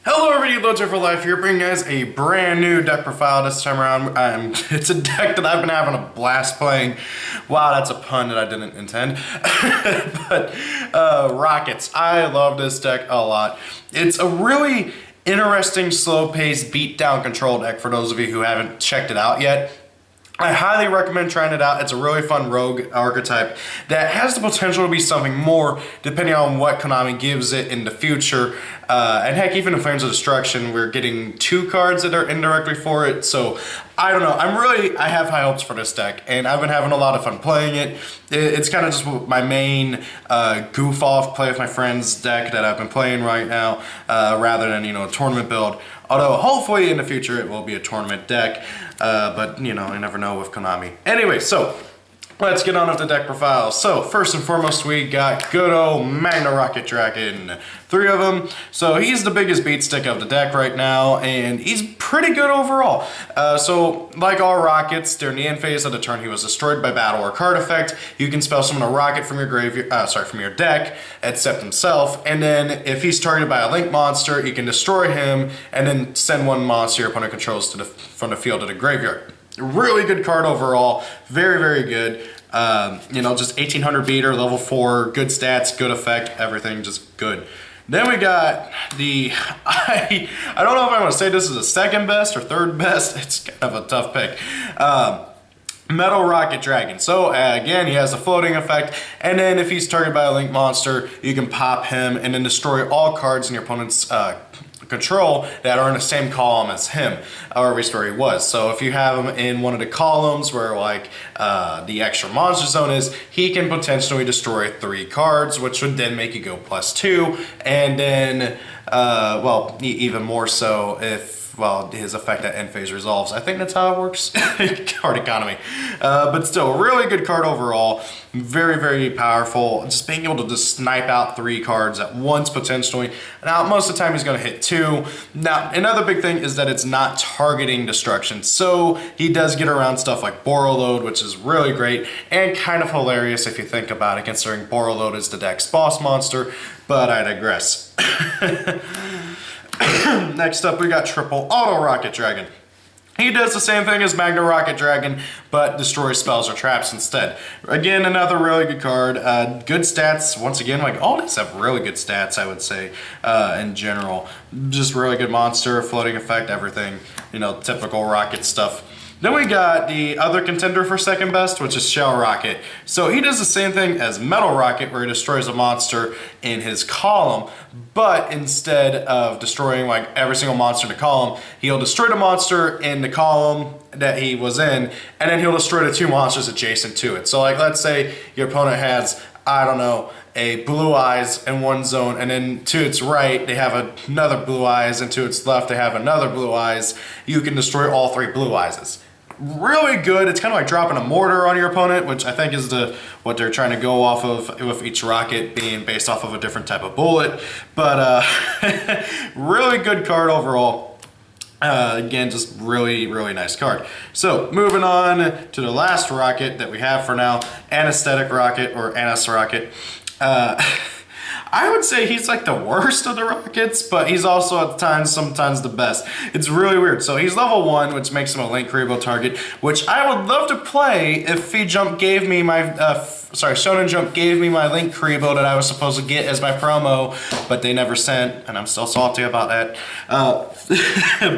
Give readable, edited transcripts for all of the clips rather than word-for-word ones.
Hello everybody, Loader for Life here, bringing you guys a brand new deck profile this time around. It's a deck that I've been having a blast playing. Wow, that's a pun that I didn't intend. But Rockets, I love this deck a lot. It's a really interesting, slow-paced, beat-down control deck for those of you who haven't checked it out yet. I highly recommend trying it out. It's a really fun rogue archetype that has the potential to be something more depending on what Konami gives it in the future. And heck, even in Flames of Destruction, we're getting 2 cards that are indirectly for it. So, I don't know. I have high hopes for this deck, and I've been having a lot of fun playing it. It's kind of just my main goof-off, play with my friends deck that I've been playing right now, rather than, a tournament build. Although, hopefully in the future it will be a tournament deck. But, you never know with Konami. Anyway, so, let's get on with the deck profile. So, first and foremost, we got good old Magna Rokket Dragon. 3 of them. So, he's the biggest beat stick of the deck right now, and he's pretty good overall. So, like all Rockets, during the end phase of the turn he was destroyed by battle or card effect, you can spell summon a Rocket from your from your deck, except himself, and then if he's targeted by a Link monster, you can destroy him, and then send one monster your opponent controls from the field to the graveyard. Really good card overall. Very, very good. Just 1800 beater, level 4, good stats, good effect, everything just good. Then we got the, I don't know if I want to say this is the second best or third best. It's kind of a tough pick. Metal Rokket Dragon. So again, he has a floating effect, and then if he's targeted by a Link monster, you can pop him and then destroy all cards in your opponent's control that are in the same column as him, or at least where he was. So if you have him in one of the columns where the extra monster zone is, he can potentially destroy 3 cards, which would then make you go +2, and then even more so if his effect at end phase resolves. I think that's how it works. Card economy. But still, a really good card overall. Very, very powerful. Just being able to just snipe out 3 cards at once, potentially. Now, most of the time he's going to hit 2. Now, another big thing is that it's not targeting destruction. So, he does get around stuff like Borreload, which is really great, and kind of hilarious if you think about it, considering Borreload is the deck's boss monster, but I digress. Next up, we got Triple Auto Rokket Dragon. He does the same thing as Magna Rokket Dragon, but destroys spells or traps instead. Again, another really good card. Good stats. Once again, all these have really good stats, I would say, in general. Just really good monster, floating effect, everything. Typical Rocket stuff. Then we got the other contender for second best, which is Shell Rokket. So he does the same thing as Metal Rokket, where he destroys a monster in his column, but instead of destroying every single monster in the column, he'll destroy the monster in the column that he was in, and then he'll destroy the 2 monsters adjacent to it. So let's say your opponent has, I don't know, a Blue Eyes in one zone, and then to its right they have another Blue Eyes, and to its left they have another Blue Eyes. You can destroy all 3 Blue Eyes. Really good. It's kind of like dropping a mortar on your opponent, which I think is what they're trying to go off of, with each rocket being based off of a different type of bullet. But really good card overall. Again, just really, really nice card. So, moving on to the last rocket that we have for now, Anesthetic Rokket, or Anas Rokket. I would say he's the worst of the Rockets, but he's also at times, sometimes the best. It's really weird. So he's level 1, which makes him a Link Kuriboh target, which I would love to play if Jump gave me my, Shonen Jump gave me my Link Kuriboh that I was supposed to get as my promo, but they never sent, and I'm still salty about that.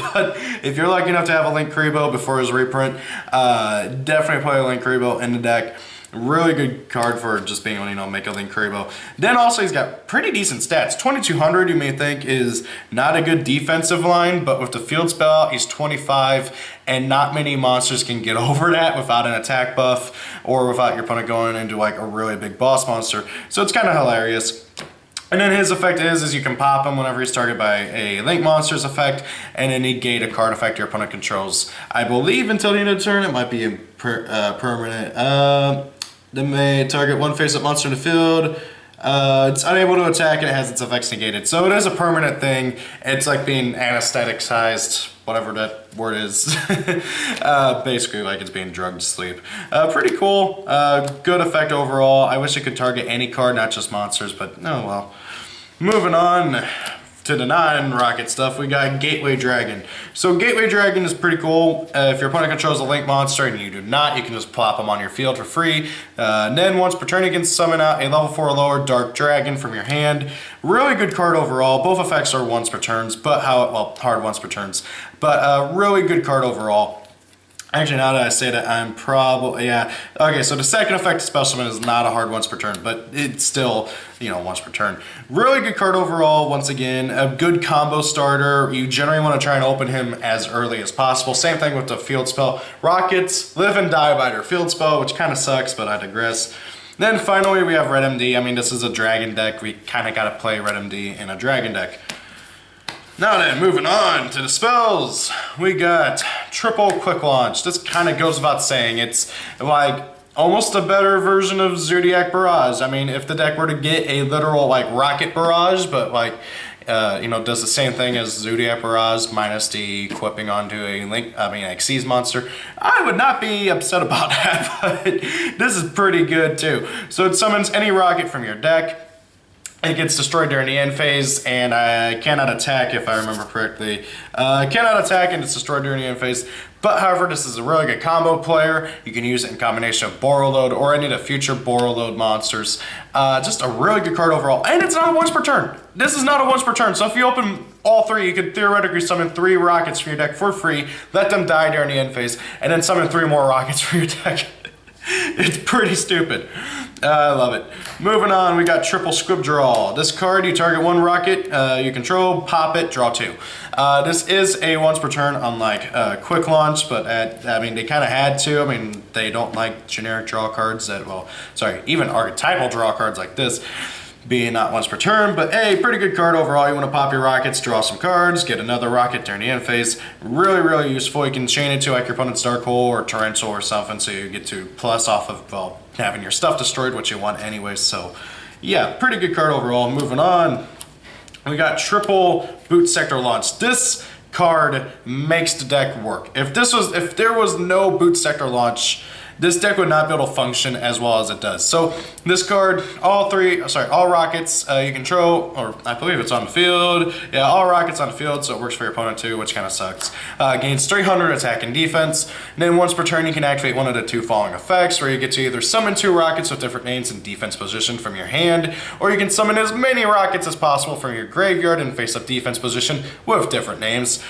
But if you're lucky enough to have a Link Kuriboh before his reprint, definitely play a Link Kuriboh in the deck. Really good card for just being able to, make a Link Kuriboh. Then also he's got pretty decent stats. 2200 you may think is not a good defensive line, but with the field spell he's 25, and not many monsters can get over that without an attack buff, or without your opponent going into a really big boss monster. So it's kind of hilarious. And then his effect is you can pop him whenever he's targeted by a Link monster's effect, and then negate a card effect your opponent controls. I believe until the end of the turn it might be permanent. Then may target one face-up monster in the field. It's unable to attack and it has its effects negated. So it is a permanent thing. It's like being anesthetic-sized, whatever that word is. Basically it's being drugged to sleep. Pretty cool. Good effect overall. I wish it could target any card, not just monsters, but oh well. Moving on. to the non-rocket stuff, we got Gateway Dragon. So Gateway Dragon is pretty cool. If your opponent controls a Link monster and you do not, you can just plop them on your field for free. And then once per turn, you can summon out a level 4 or lower Dark Dragon from your hand. Really good card overall. Both effects are once per turns, but hard once per turns. But really good card overall. Actually, now that I say that, I'm probably, yeah. Okay, so the second effect of Special Summon is not a hard once per turn, but it's still, you know, once per turn. Really good card overall, once again. A good combo starter. You generally want to try and open him as early as possible. Same thing with the field spell. Rockets, live and die by their field spell, which kind of sucks, but I digress. Then finally, we have Red MD. I mean, this is a dragon deck. We kind of got to play Red MD in a dragon deck. Now then, moving on to the spells, we got triple quick launch. This kind of goes without saying. It's like almost a better version of Zodiac Barrage. I mean, if the deck were to get a literal like Rocket Barrage, but like, you know, does the same thing as Zodiac Barrage minus the equipping onto a Xyz monster, I would not be upset about that, but this is pretty good too. So it summons any rocket from your deck. It gets destroyed during the end phase, and I cannot attack if I remember correctly. Cannot attack and it's destroyed during the end phase. But however, this is a really good combo player. You can use it in combination of Borrowload or any of the future Borrowload monsters. Just a really good card overall. And it's not a once per turn. This is not a once per turn. So if you open all three, you could theoretically summon 3 rockets from your deck for free, let them die during the end phase, and then summon 3 more rockets from your deck. It's pretty stupid. I love it. Moving on, we got triple Squib Draw. This card, you target 1 rocket you control, pop it, draw 2. This is a once per turn, unlike Quick Launch, but I mean, they kind of had to. I mean, they don't like generic draw cards that, well, sorry, even archetypal draw cards like this being not once per turn, but hey, pretty good card overall. You want to pop your rockets, draw some cards, get another rocket during the end phase. Really, really useful. You can chain it to like your opponent's Dark Hole or Torrential or something, so you get to plus off of, well, having your stuff destroyed, which you want anyways. So yeah, pretty good card overall. Moving on, we got triple Boot Sector Launch. This card makes the deck work. If there was no Boot Sector Launch, this deck would not be able to function as well as it does. So this card, all rockets you control, or I believe it's on the field. Yeah, all rockets on the field, so it works for your opponent too, which kind of sucks. Gains 300 attack and defense. And then once per turn, you can activate one of the 2 following effects, where you get to either summon 2 rockets with different names in defense position from your hand, or you can summon as many rockets as possible from your graveyard in face-up defense position with different names.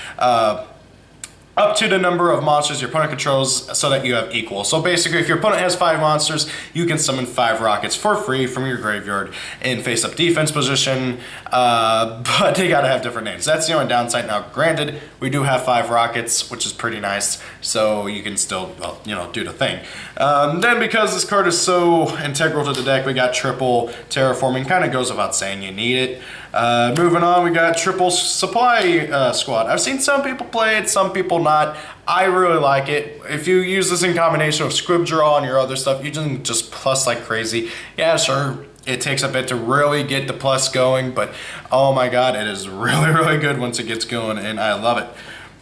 Up to the number of monsters your opponent controls so that you have equal. So basically, if your opponent has 5 monsters, you can summon 5 rockets for free from your graveyard in face-up defense position, but they gotta have different names. That's the only downside. Now, granted, we do have 5 rockets, which is pretty nice, so you can still, well, you know, do the thing. Then because this card is so integral to the deck, we got triple Terraforming. Kind of goes without saying you need it. Moving on, we got triple Supply Squad. I've seen some people play it, some people not. I really like it. If you use this in combination with Squib Draw and your other stuff, you can just plus like crazy. Yeah, sure, it takes a bit to really get the plus going, but oh my god, it is really, really good once it gets going, and I love it.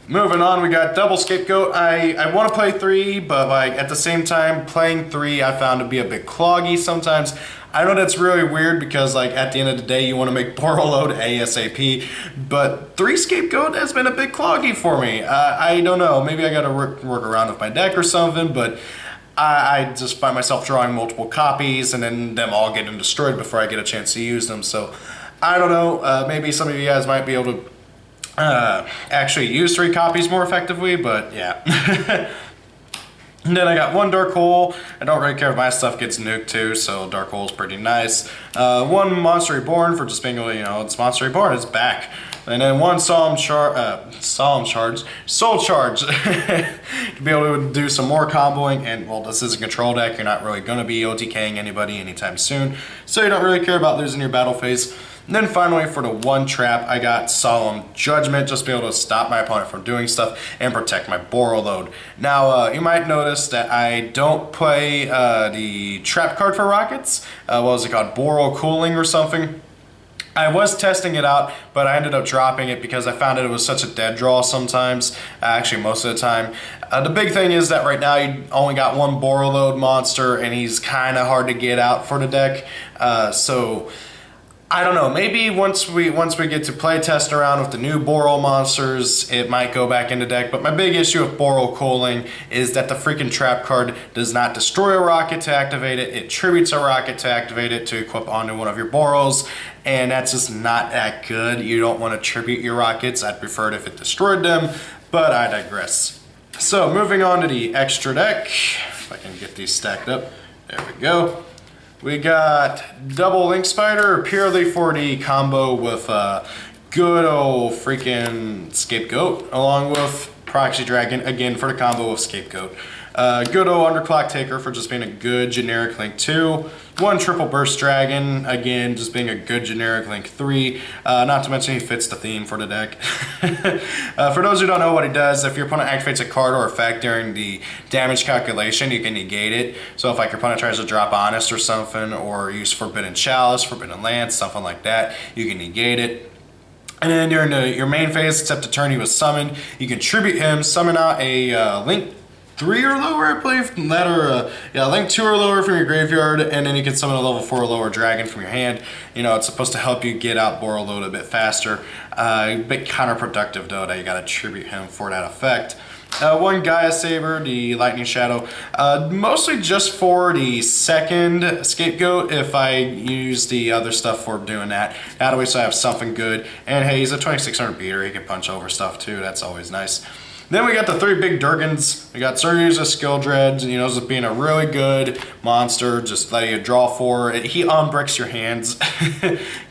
Moving on, we got double Scapegoat. I want to play 3, but like at the same time, playing 3 I found to be a bit cloggy sometimes. I know that's really weird because like at the end of the day you want to make Borrowload ASAP, but 3 Scapegoat has been a bit cloggy for me. I don't know, maybe I gotta work around with my deck or something, but I just find myself drawing multiple copies and then them all getting destroyed before I get a chance to use them. So I don't know, maybe some of you guys might be able to actually use 3 copies more effectively, but yeah. And then I got 1 Dark Hole. I don't really care if my stuff gets nuked too, so Dark Hole's pretty nice. 1 Monster Reborn for just being, you know, it's Monster Reborn, it's back. And then 1 Soul Charge to be able to do some more comboing. And well, this is a control deck, you're not really gonna be OTKing anybody anytime soon, so you don't really care about losing your battle phase. And then finally, for the 1 trap, I got Solemn Judgment, just to be able to stop my opponent from doing stuff and protect my Borrowload. Now, you might notice that I don't play the trap card for rockets. What was it called? Borrow Cooling or something. I was testing it out, but I ended up dropping it because I found that it was such a dead draw sometimes, actually most of the time. The big thing is that right now you only got 1 Borrowload monster, and he's kind of hard to get out for the deck. So I don't know, maybe once we get to play test around with the new Boral monsters, it might go back into deck. But my big issue with Boral Coaling is that the freaking trap card does not destroy a rocket to activate it. It tributes a rocket to activate it to equip onto one of your Borals, and that's just not that good. You don't want to tribute your rockets. I'd prefer it if it destroyed them, but I digress. So moving on to the extra deck, if I can get these stacked up, there we go. We got double Link Spider purely for the combo with good old freaking Scapegoat, along with Proxy Dragon, again for the combo with Scapegoat. Good old Underclock Taker for just being a good generic Link 2. One Triple Burst Dragon, again just being a good generic Link 3. Not to mention he fits the theme for the deck. For those who don't know what he does, if your opponent activates a card or effect during the damage calculation, you can negate it. So if like your opponent tries to drop Honest or something, or use Forbidden Chalice, Forbidden Lance, something like that, you can negate it. And then during your main phase, except the turn he was summoned, you can tribute him, summon out a Link 3 or lower, I believe, Link 2 or lower from your graveyard, and then you can summon a level 4 or lower dragon from your hand. You know, it's supposed to help you get out Boral Load a bit faster. A bit counterproductive though that you gotta tribute him for that effect. One Gaia Saber, the Lightning Shadow, mostly just for the second Scapegoat if I use the other stuff for doing that. That way so I have something good. And hey, he's a 2600 beater, he can punch over stuff too, that's always nice. Then we got the three big Durgans. We got Surya's Skill Dreads, you know, as being a really good monster, just letting you draw 4. He unbricks your hands,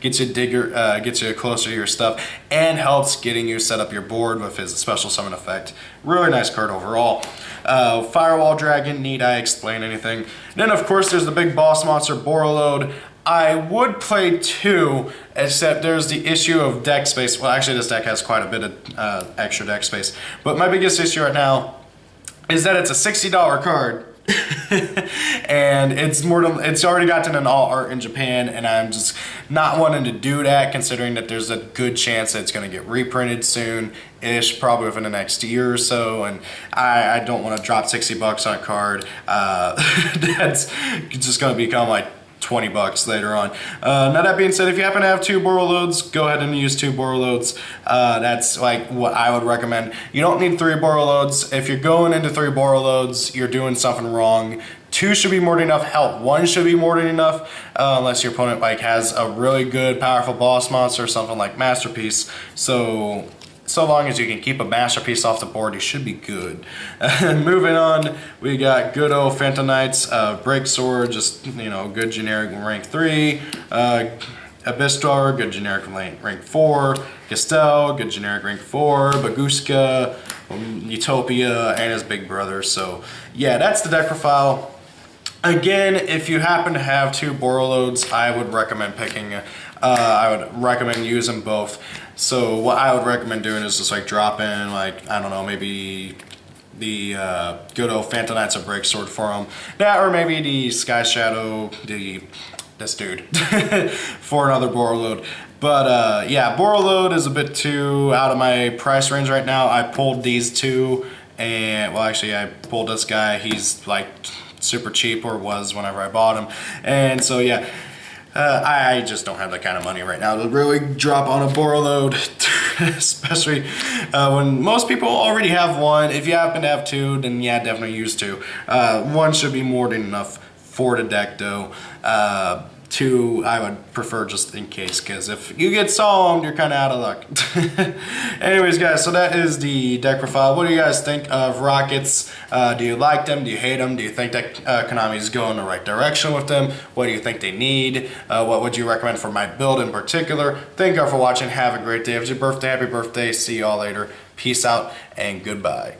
gets you closer to your stuff, and helps getting you set up your board with his special summon effect. Really nice card overall. Firewall Dragon, need I explain anything? Then of course there's the big boss monster, Borreload. I would play 2, except there's the issue of deck space. Well, actually this deck has quite a bit of extra deck space. But my biggest issue right now is that it's a $60 card. And it's already gotten an all art in Japan, and I'm just not wanting to do that, considering that there's a good chance that it's going to get reprinted soon-ish, probably within the next year or so, and I don't want to drop $60 on a card that's just going to become like 20 bucks later on. Now that being said, if you happen to have 2 Borreloads, go ahead and use 2 Borreloads. That's like what I would recommend. You don't need 3 Borreloads. If you're going into 3 Borreloads, you're doing something wrong. 2 should be more than enough. Hell, 1 should be more than enough, unless your opponent like has a really good, powerful boss monster or something like Masterpiece. So long as you can keep a Masterpiece off the board, you should be good. Moving on, we got good old Phantom Knights, Break Sword, just, you know, good generic rank 3. Abyssar, good generic rank 4. Gastel, good generic rank 4. Baguska, Utopia, and his big brother. So yeah, that's the deck profile. Again, if you happen to have 2 Borreloads, I would recommend using both. So what I would recommend doing is just like drop in, like, I don't know, maybe the good old Phantom Knights of Break Sword for them. That, or maybe the Sky Shadow, this dude, for another Borreload. But yeah, Borreload is a bit too out of my price range right now. I pulled these 2, and, well actually I pulled this guy. He's like super cheap, or was whenever I bought him. And so yeah, I just don't have that kind of money right now to really drop on a Borreload, especially when most people already have 1. If you happen to have 2, then yeah, definitely use 2. 1 should be more than enough for the deck though. 2 I would prefer just in case, because if you get solved, you're kind of out of luck. Anyways guys, so that is the deck profile. What do you guys think of Rockets? Do you like them? Do you hate them? Do you think that Konami's going the right direction with them? What do you think they need? What would you recommend for my build in particular? Thank you all for watching. Have a great day. If it's your birthday, happy birthday. See you all later. Peace out and goodbye.